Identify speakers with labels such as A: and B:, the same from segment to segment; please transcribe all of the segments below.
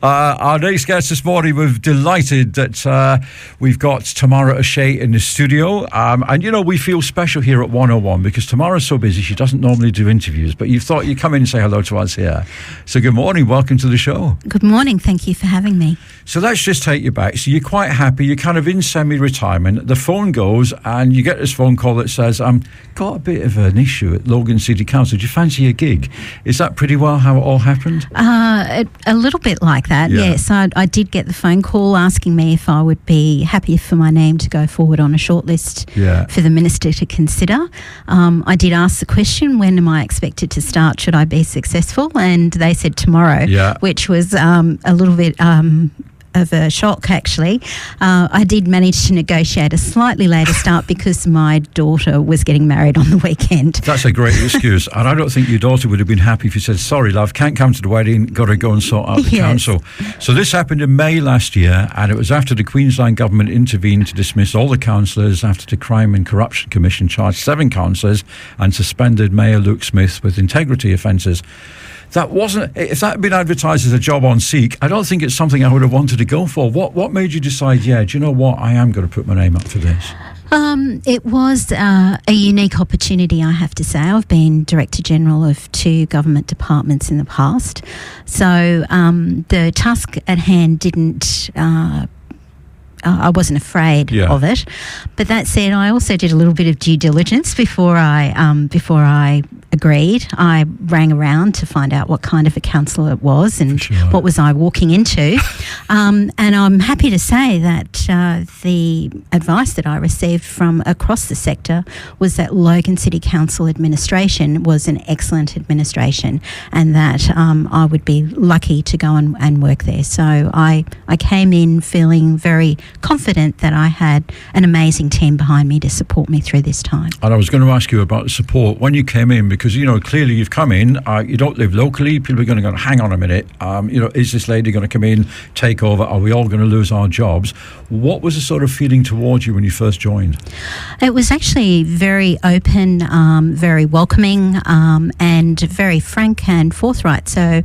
A: Our next guest this morning, we're delighted that we've got Tamara O'Shea in the studio. And, we feel special here at 101 because Tamara's so busy, she doesn't normally do interviews, but you thought you'd come in and say hello to us here. So good morning, welcome to the show.
B: Good morning, thank you for having me.
A: So let's just take you back. So you're quite happy, you're kind of in semi-retirement, the phone goes and you get this phone call that says, got a bit of an issue at Logan City Council, do you fancy a gig? Is that pretty well how it all happened?
B: A little bit like that, yes. I did get the phone call asking me if I would be happy for my name to go forward on a shortlist for the Minister to consider. I did ask the question, when am I expected to start, should I be successful? And they said tomorrow, which was a little bit of a shock, actually. I did manage to negotiate a slightly later start because my daughter was getting married on the weekend.
A: That's a great excuse. And I don't think your daughter would have been happy if you said, sorry, love, can't come to the wedding, got to go and sort out the council. So this happened in May last year, and it was after the Queensland Government intervened to dismiss all the councillors after the Crime and Corruption Commission charged 7 councillors and suspended Mayor Luke Smith with integrity offences. That wasn't, if that had been advertised as a job on Seek, I don't think it's something I would have wanted to go for. What made you decide, do you know what, I am going to put my name up for this?
B: It was a unique opportunity, I have to say. I've been Director General of 2 government departments in the past. So the task at hand didn't... I wasn't afraid of it, but that said, I also did a little bit of due diligence before I agreed. I rang around to find out what kind of a council it was and what was I walking into. And I'm happy to say that the advice that I received from across the sector was that Logan City Council administration was an excellent administration, and that I would be lucky to go and work there. So I came in feeling very confident that I had an amazing team behind me to support me through this time.
A: And I was going to ask you about support when you came in, because clearly you've come in, you don't live locally, people are going to go, hang on a minute, is this lady going to come in, take over, are we all going to lose our jobs? What was the sort of feeling towards you when you first joined?
B: It was actually very open, very welcoming, and very frank and forthright. So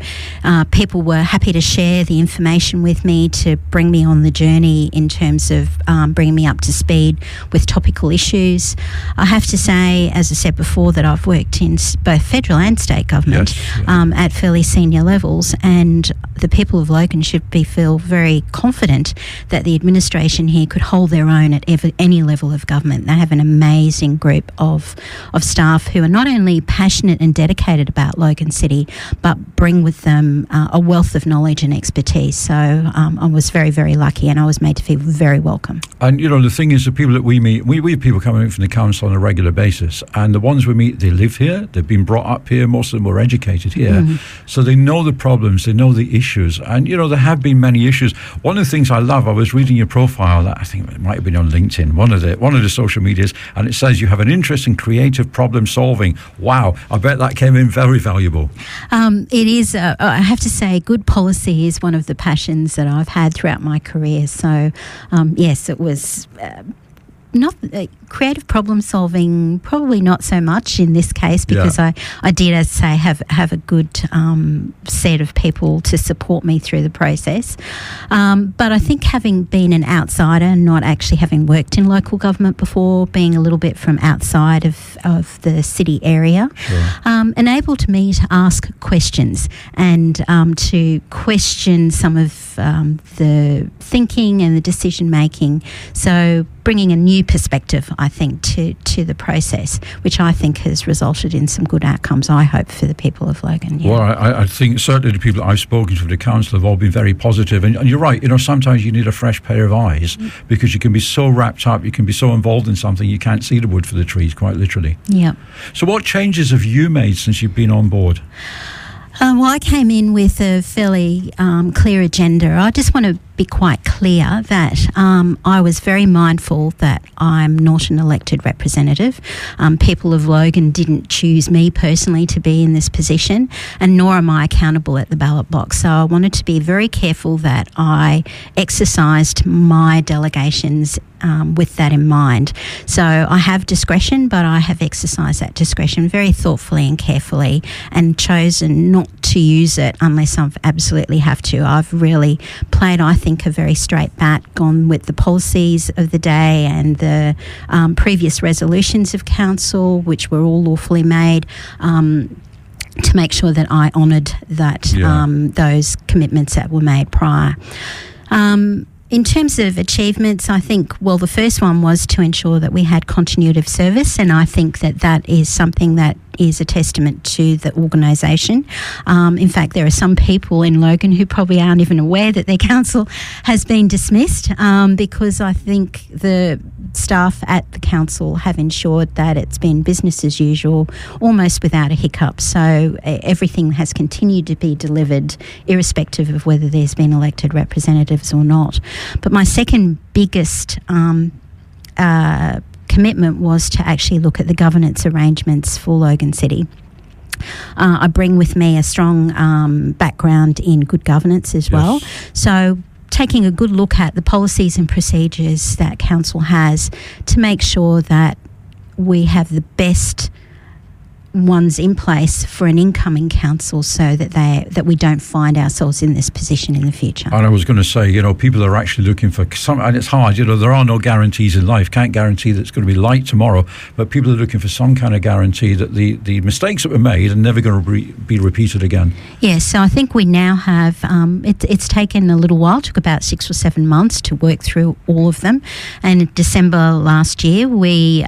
B: people were happy to share the information with me, to bring me on the journey in terms of bringing me up to speed with topical issues. I have to say, as I said before, that I've worked in both federal and state government at fairly senior levels, and the people of Logan should feel very confident that the administration here could hold their own at any level of government. They have an amazing group of staff who are not only passionate and dedicated about Logan City, but bring with them a wealth of knowledge and expertise. So I was very, very lucky, and I was made to feel very welcome.
A: And the thing is, the people that we meet, we have people coming in from the council on a regular basis, and the ones we meet, they live here, they've been brought up here, most of them were educated here, so they know the problems, they know the issues, and there have been many issues. One of the things I love, I was reading your profile, that I think it might have been on LinkedIn, one of the social medias, and it says you have an interest in creative problem solving. Wow, I bet that came in very valuable.
B: It is, I have to say, good policy is one of the passions that I've had throughout my career. So yes, it was not creative problem solving, probably not so much in this case, because I did, as I say, have a good set of people to support me through the process. But I think having been an outsider, not actually having worked in local government before, being a little bit from outside of the city area, enabled me to ask questions and to question some of the thinking and the decision making. So bringing a new perspective, I think, to the process, which I think has resulted in some good outcomes, I hope, for the people of Logan.
A: Well, I think certainly the people that I've spoken to from the council have all been very positive. And you're right, sometimes you need a fresh pair of eyes because you can be so wrapped up, you can be so involved in something, you can't see the wood for the trees, quite literally.
B: Yeah.
A: So what changes have you made since you've been on board?
B: Well, I came in with a fairly clear agenda. I just want to be quite clear that I was very mindful that I'm not an elected representative. People of Logan didn't choose me personally to be in this position, and nor am I accountable at the ballot box. So I wanted to be very careful that I exercised my delegations with that in mind. So I have discretion, but I have exercised that discretion very thoughtfully and carefully, and chosen not to use it unless I absolutely have to. I've really played, I think, a very straight bat, gone with the policies of the day and the previous resolutions of council, which were all lawfully made, to make sure that I honoured that those commitments that were made prior. In terms of achievements, I think, well, the first one was to ensure that we had continuity of service, and I think that that is something that is a testament to the organisation. In fact, there are some people in Logan who probably aren't even aware that their council has been dismissed, because I think the staff at the council have ensured that it's been business as usual, almost without a hiccup. So everything has continued to be delivered, irrespective of whether there's been elected representatives or not. But my second biggest commitment was to actually look at the governance arrangements for Logan City. I bring with me a strong background in good governance as well. So taking a good look at the policies and procedures that council has to make sure that we have the best ones in place for an incoming council, so that we don't find ourselves in this position in the future. And
A: I was going to say, people are actually looking for some, and it's hard, there are no guarantees in life. Can't guarantee that it's going to be light tomorrow, but people are looking for some kind of guarantee that the mistakes that were made are never going to be repeated again. Yes,
B: so I think we now have, it's taken a little while, took about 6 or 7 months to work through all of them. And in December last year, we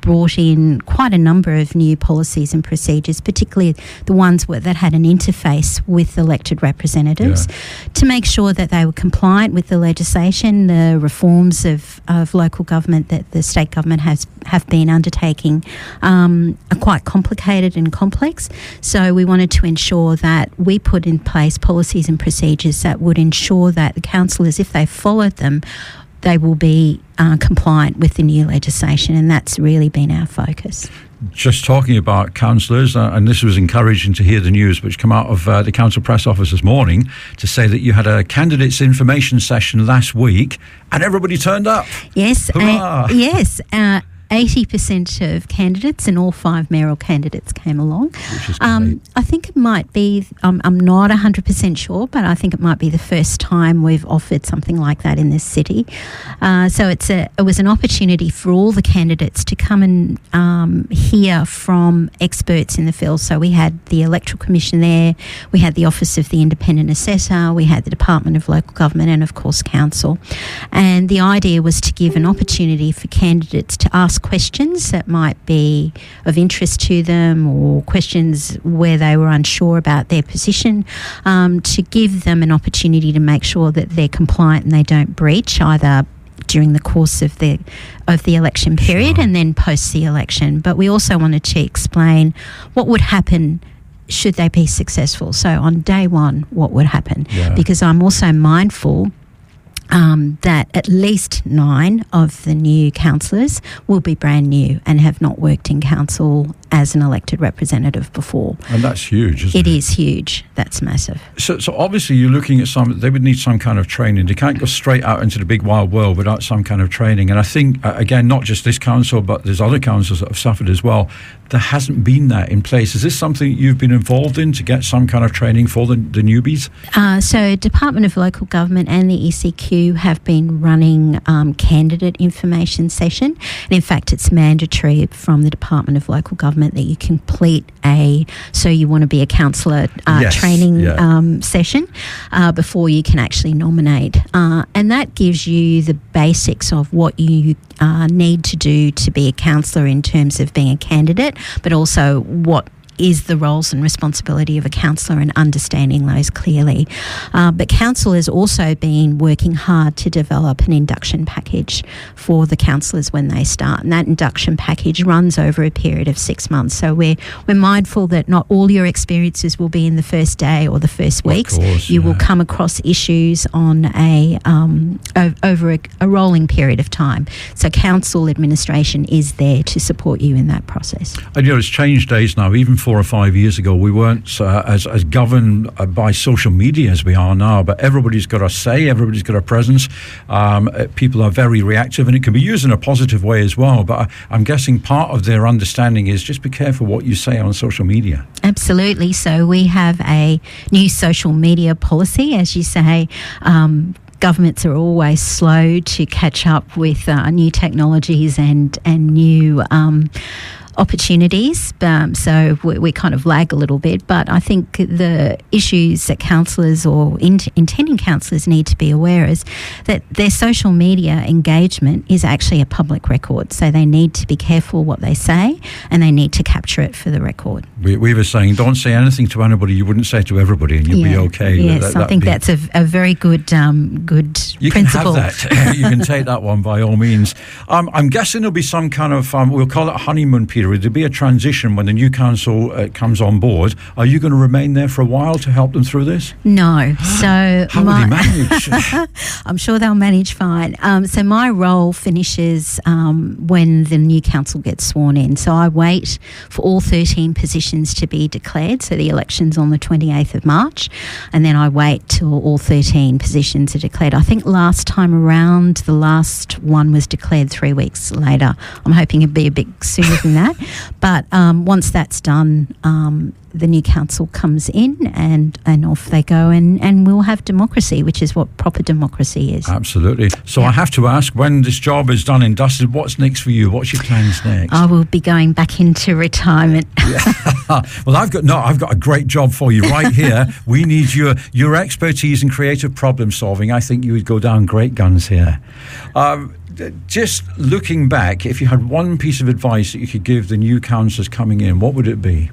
B: brought in quite a number of new policies and procedures, particularly the ones that had an interface with elected representatives, to make sure that they were compliant with the legislation, the reforms of local government that the state government have been undertaking are quite complicated and complex. So we wanted to ensure that we put in place policies and procedures that would ensure that the councillors, if they followed them, they will be compliant with the new legislation, and that's really been our focus.
A: Just talking about councillors, and this was encouraging to hear the news which came out of the council press office this morning to say that you had a candidates information session last week and everybody turned up.
B: Yes, 80% of candidates and all 5 mayoral candidates came along.
A: Which is great.
B: I think it might be, I'm not 100% sure, but I think it might be the first time we've offered something like that in this city. So it was an opportunity for all the candidates to come and hear from experts in the field. So we had the Electoral Commission there, we had the Office of the Independent Assessor, we had the Department of Local Government, and of course Council. And the idea was to give an opportunity for candidates to ask questions that might be of interest to them, or questions where they were unsure about their position, to give them an opportunity to make sure that they're compliant and they don't breach either during the course of the election period and then post the election. But we also wanted to explain what would happen should they be successful. So on day one, what would happen? Because I'm also mindful that at least 9 of the new councillors will be brand new and have not worked in council as an elected representative before.
A: And that's huge, isn't it?
B: It is huge. That's massive.
A: So obviously you're looking at they would need some kind of training. They can't go straight out into the big wild world without some kind of training. And I think, again, not just this council, but there's other councils that have suffered as well. There hasn't been that in place. Is this something you've been involved in to get some kind of training for the newbies? So Department of Local Government and the ECQ have been running candidate information session. And in fact, it's mandatory from the Department of Local Government that you complete so you want to be a councillor training session before you can actually nominate. And that gives you the basics of what you need to do to be a councillor in terms of being a candidate, but also what
B: is the roles and responsibility of a councillor and understanding those clearly. But council has also been working hard to develop an induction package for the councillors when they start, and that induction package runs over a period of 6 months. So we're mindful that not all your experiences will be in the first day or the first weeks. You will come across issues on over a rolling period of time. So council administration is there to support you in that process.
A: And it's changed days now. Even 4 or 5 years ago, we weren't as governed by social media as we are now, but everybody's got a say, everybody's got a presence. People are very reactive, and it can be used in a positive way as well. But I'm guessing part of their understanding is just be careful what you say on social media. Absolutely.
B: So we have a new social media policy, as you say. Governments are always slow to catch up with new technologies and new opportunities, so we kind of lag a little bit. But I think the issues that councillors or intending councillors need to be aware is that their social media engagement is actually a public record, so they need to be careful what they say and they need to capture it for the record.
A: We were saying don't say anything to anybody you wouldn't say to everybody and you'll be okay.
B: Yes, I think that's a very good
A: you
B: principle.
A: Can have that. You can take that one by all means. I'm guessing there'll be some kind of, we'll call it a honeymoon period. There'll be a transition when the new council comes on board. Are you going to remain there for a while to help them through this?
B: No. So
A: how will they manage?
B: I'm sure they'll manage fine. So my role finishes when the new council gets sworn in. So I wait for all 13 positions to be declared. So the election's on the 28th of March, and then I wait till all 13 positions are declared. I think last time around, the last one was declared 3 weeks later. I'm hoping it'll be a bit sooner than that. But once that's done, the new council comes in and off they go, and we'll have democracy, which is what proper democracy is.
A: Absolutely. So I have to ask, when this job is done and dusted, what's next for you? What's your plans next?
B: I will be going back into retirement.
A: Well, I've got a great job for you right here. We need your expertise in creative problem solving. I think you would go down great guns here. Just looking back, if you had one piece of advice that you could give the new councillors coming in, what would it be?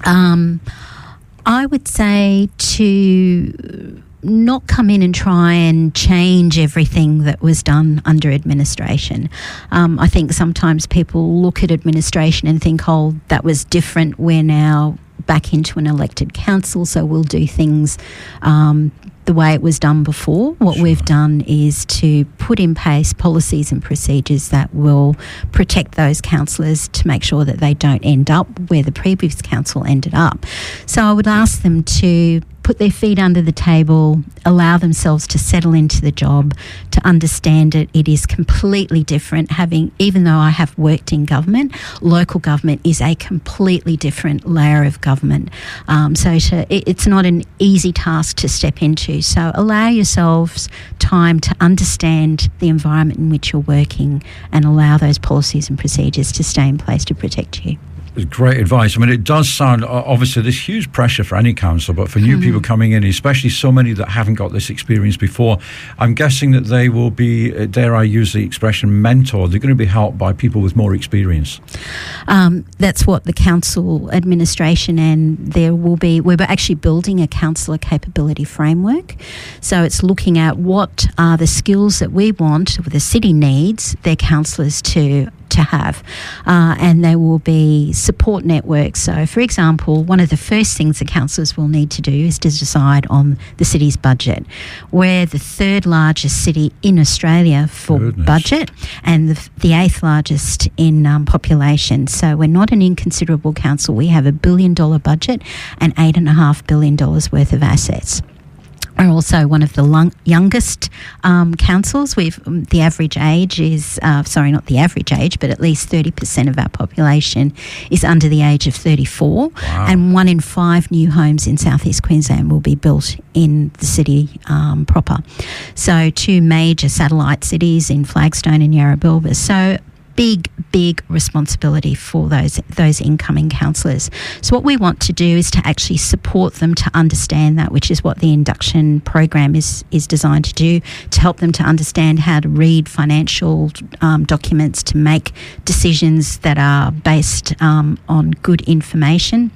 B: I would say to not come in and try and change everything that was done under administration. I think sometimes people look at administration and think, oh, that was different. We're now back into an elected council, so we'll do things the way it was done before. What we've done is to put in place policies and procedures that will protect those councillors to make sure that they don't end up where the previous council ended up. So I would ask them to put their feet under the table, allow themselves to settle into the job, to understand it. It is completely different. Even though I have worked in government, local government is a completely different layer of government. It's not an easy task to step into. So allow yourselves time to understand the environment in which you're working and allow those policies and procedures to stay in place to protect you.
A: Great advice. I mean, it does sound, obviously, there's huge pressure for any council, but for new people coming in, especially so many that haven't got this experience before, I'm guessing that they will be, dare I use the expression, mentored. They're going to be helped by people with more experience.
B: That's what the council administration, and we're actually building a councillor capability framework. So it's looking at what are the skills that we want, the city needs their councillors to have, and there will be support networks. So, for example, one of the first things the councillors will need to do is to decide on the city's budget. We're the third largest city in Australia for budget and the eighth largest in population. So we're not an inconsiderable council. We have $1 billion budget and $8.5 billion worth of assets. We're also one of the youngest councils. The average age is, not the average age, but at least 30% of our population is under the age of 34. Wow. And 1 in 5 new homes in southeast Queensland will be built in the city proper. So 2 major satellite cities in Flagstone and Yarrabilba. So big responsibility for those incoming councillors. So what we want to do is to actually support them to understand that, which is what the induction program is designed to do, to help them to understand how to read financial documents, to make decisions that are based on good information.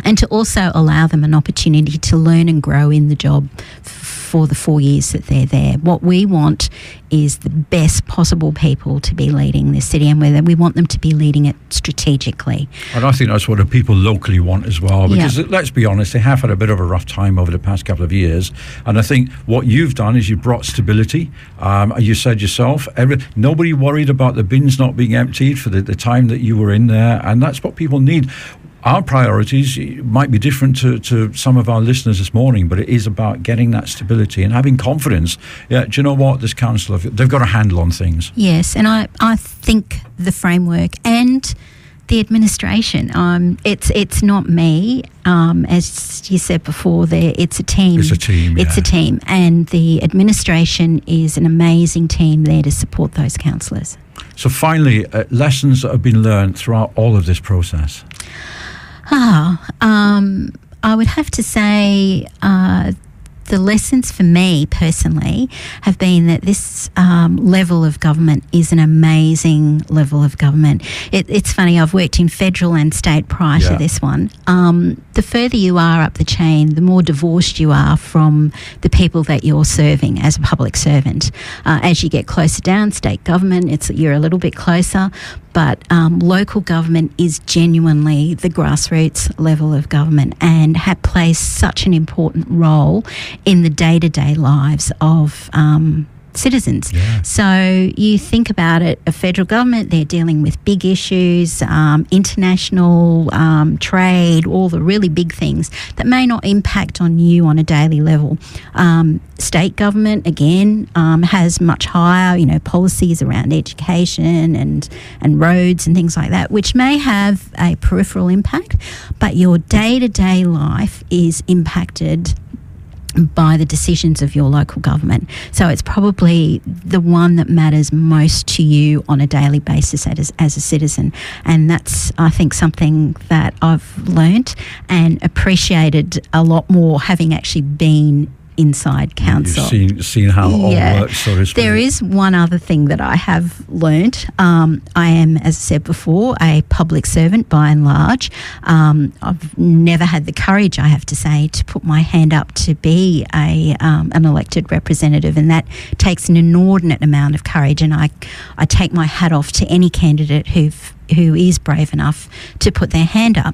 B: and to also allow them an opportunity to learn and grow in the job for the 4 years that they're there. What we want is the best possible people to be leading this city, and we want them to be leading it strategically.
A: And I think that's what the people locally want as well, because let's be honest, they have had a bit of a rough time over the past couple of years, and I think what you've done is you've brought stability. You said yourself, nobody worried about the bins not being emptied for the time that you were in there, and that's what people need. Our priorities might be different to some of our listeners this morning, but it is about getting that stability and having confidence. Yeah, do you know what? This council, they've got a handle on things.
B: Yes, and I think the framework and the administration, it's not me. As you said before, it's a team.
A: It's a team,
B: It's a team. And the administration is an amazing team there to support those councillors.
A: So finally, lessons that have been learned throughout all of this process.
B: I would have to say the lessons for me personally have been that this level of government is an amazing level of government. It's funny, I've worked in federal and state prior to this one. The further you are up the chain, the more divorced you are from the people that you're serving as a public servant. As you get closer down, state government, you're a little bit closer. But local government is genuinely the grassroots level of government and plays such an important role in the day-to-day lives of citizens. Yeah. So you think about it, a federal government, they're dealing with big issues, international trade, all the really big things that may not impact on you on a daily level. State government, again, has much higher, policies around education and roads and things like that, which may have a peripheral impact, but your day-to-day life is impacted by the decisions of your local government. So it's probably the one that matters most to you on a daily basis as a citizen. And that's, I think, something that I've learnt and appreciated a lot more having actually been inside council.
A: You've seen how it all works, so to speak.
B: There is one other thing that I have learnt. I am, as I said before, a public servant by and large. I've never had the courage, I have to say, to put my hand up to be an elected representative, and that takes an inordinate amount of courage, and I take my hat off to any candidate who is brave enough to put their hand up.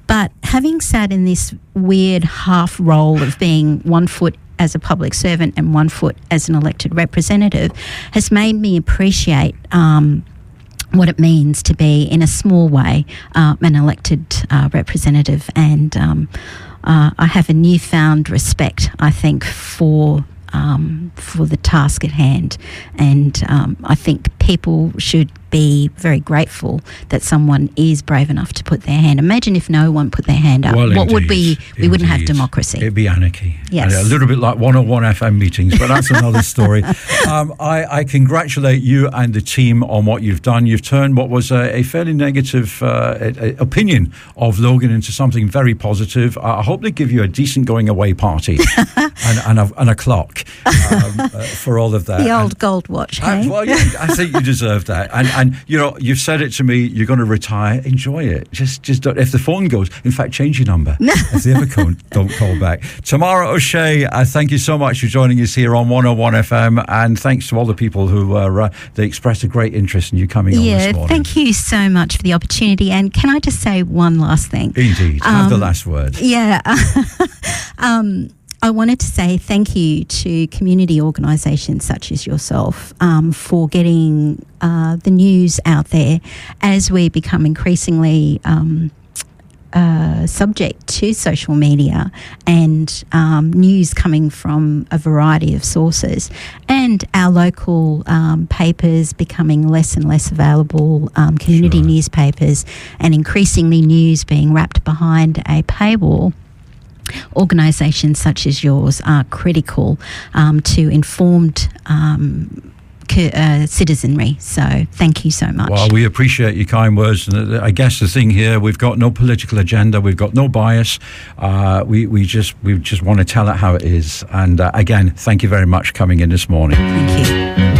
B: But having sat in this weird half role of being 1 foot as a public servant and 1 foot as an elected representative has made me appreciate what it means to be, in a small way, an elected representative. And I have a newfound respect, I think, for the task at hand. And I think people should be very grateful that someone is brave enough to put their hand. Imagine if no one put their hand up.
A: Well,
B: what would be? We wouldn't have democracy.
A: It'd be anarchy.
B: Yes.
A: And a little bit like 101 FM meetings, but that's another story. I congratulate you and the team on what you've done. You've turned what was a fairly negative opinion of Logan into something very positive. I hope they give you a decent going away party and a clock for all of that.
B: The old gold watch, hey?
A: Well, yeah, I think you deserve that. And you've said it to me, you're going to retire, enjoy it. Just don't, if the phone goes, in fact, change your number. If they ever don't call back. Tamara O'Shea, thank you so much for joining us here on 101 FM, and thanks to all the people who they expressed a great interest in you coming on this morning.
B: Thank you so much for the opportunity. And can I just say one last thing?
A: Indeed, have the last word.
B: Yeah. I wanted to say thank you to community organisations such as yourself for getting the news out there as we become increasingly subject to social media and news coming from a variety of sources, and our local papers becoming less and less available, community newspapers, and increasingly news being wrapped behind a paywall. Organisations such as yours are critical to informed citizenry. So thank you so much.
A: Well, we appreciate your kind words. And I guess the thing here, we've got no political agenda, we've got no bias. We just want to tell it how it is. And again, thank you very much for coming in this morning.
B: Thank you.